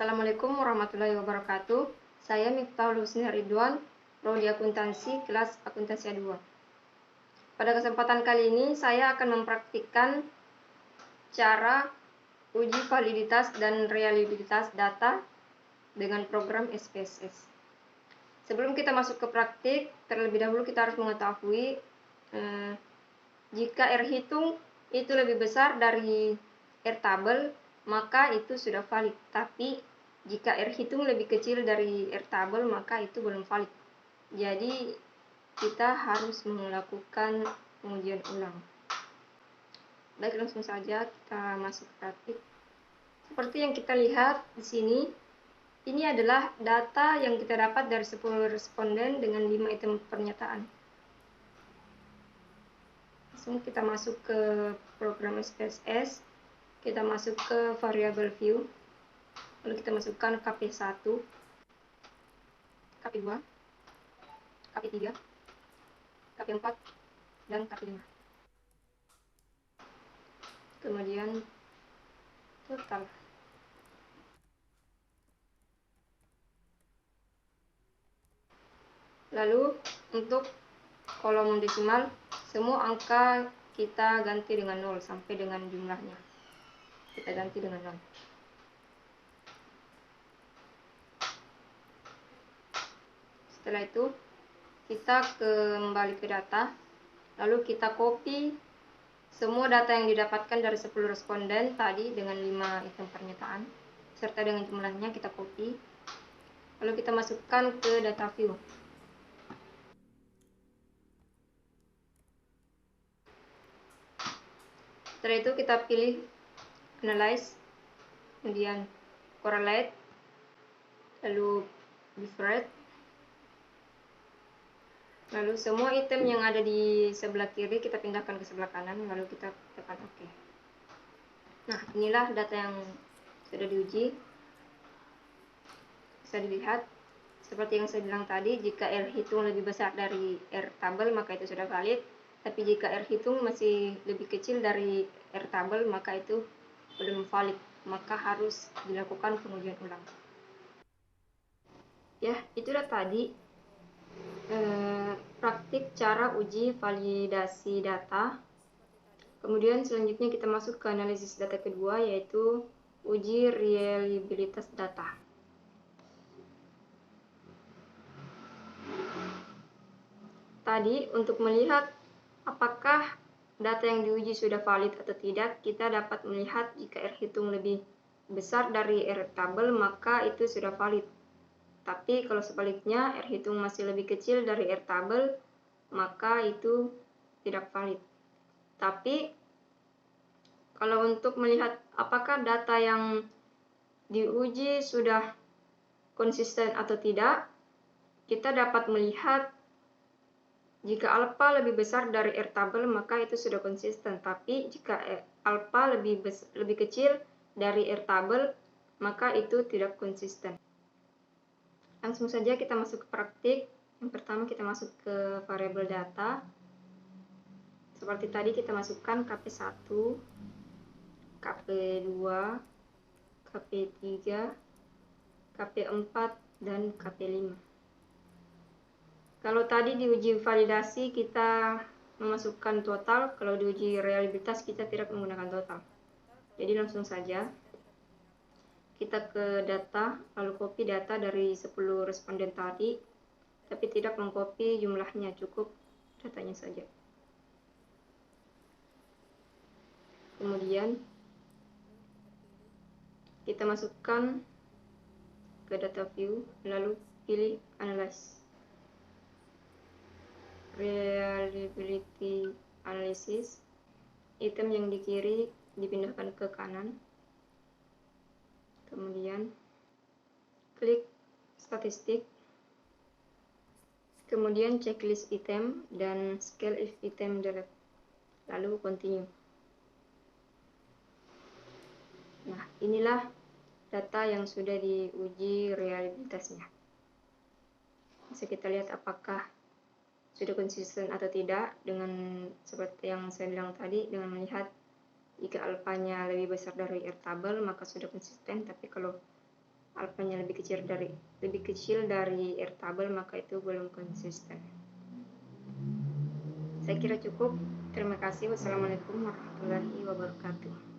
Assalamualaikum warahmatullahi wabarakatuh. Saya Miftahul Husni Ridwan, Prodi Akuntansi, kelas Akuntansi A2. Pada kesempatan kali ini, saya akan mempraktikkan cara uji validitas dan reliabilitas data dengan program SPSS. Sebelum kita masuk ke praktik, terlebih dahulu kita harus mengetahui jika R hitung itu lebih besar dari R tabel, maka itu sudah valid. Tapi jika R hitung lebih kecil dari R tabel, maka itu belum valid. Jadi kita harus melakukan pengujian ulang. Baik, langsung saja kita masuk ke praktik. Seperti yang kita lihat di sini, ini adalah data yang kita dapat dari 10 responden dengan 5 item pernyataan. Langsung kita masuk ke program SPSS. Kita masuk ke variable view, lalu kita masukkan KP1, KP2, KP3, KP4, dan KP5. Kemudian total. Lalu untuk kolom desimal, semua angka kita ganti dengan 0 sampai dengan jumlahnya. Kita ganti dengan 0. Setelah itu kita kembali ke data, lalu kita copy semua data yang didapatkan dari 10 responden tadi dengan 5 item pernyataan serta dengan jumlahnya kita copy, lalu kita masukkan ke data view. Setelah itu kita pilih analyze, kemudian correlate, lalu divide, lalu semua item yang ada di sebelah kiri kita pindahkan ke sebelah kanan, lalu kita tekan OK. Nah, inilah data yang sudah diuji. Bisa dilihat seperti yang saya bilang tadi, jika R hitung lebih besar dari R tabel maka itu sudah valid, tapi jika R hitung masih lebih kecil dari R tabel maka itu belum valid, maka harus dilakukan pengujian ulang. Ya, itulah tadi praktik cara uji validasi data. Kemudian selanjutnya kita masuk ke analisis data kedua, yaitu uji reliabilitas data. Tadi untuk melihat apakah data yang diuji sudah valid atau tidak, kita dapat melihat jika R hitung lebih besar dari R tabel maka itu sudah valid. Tapi kalau sebaliknya R hitung masih lebih kecil dari R tabel maka itu tidak valid. Tapi kalau untuk melihat apakah data yang diuji sudah konsisten atau tidak, kita dapat melihat jika alfa lebih besar dari R tabel maka itu sudah konsisten, tapi jika alfa lebih kecil dari R tabel maka itu tidak konsisten. Langsung saja kita masuk ke praktik. Yang pertama kita masuk ke variabel data. Seperti tadi kita masukkan KP1, KP2, KP3, KP4, dan KP5. Kalau tadi diuji validasi kita memasukkan total, kalau diuji reliabilitas kita tidak menggunakan total. Jadi langsung saja kita ke data, lalu copy data dari 10 responden tadi, tapi tidak mengcopy jumlahnya, cukup datanya saja. Kemudian kita masukkan ke data view, lalu pilih analyze. Reliability analysis, item yang di kiri dipindahkan ke kanan, kemudian klik statistik, kemudian checklist item dan scale if item delete, lalu continue. Nah, inilah data yang sudah diuji reliabilitasnya. Bisa kita lihat apakah sudah konsisten atau tidak dengan seperti yang saya bilang tadi, dengan melihat jika alfanya lebih besar dari R tabel maka sudah konsisten, tapi kalau alfanya lebih kecil dari R tabel, maka itu belum konsisten. Saya kira cukup. Terima kasih. Wassalamualaikum warahmatullahi wabarakatuh.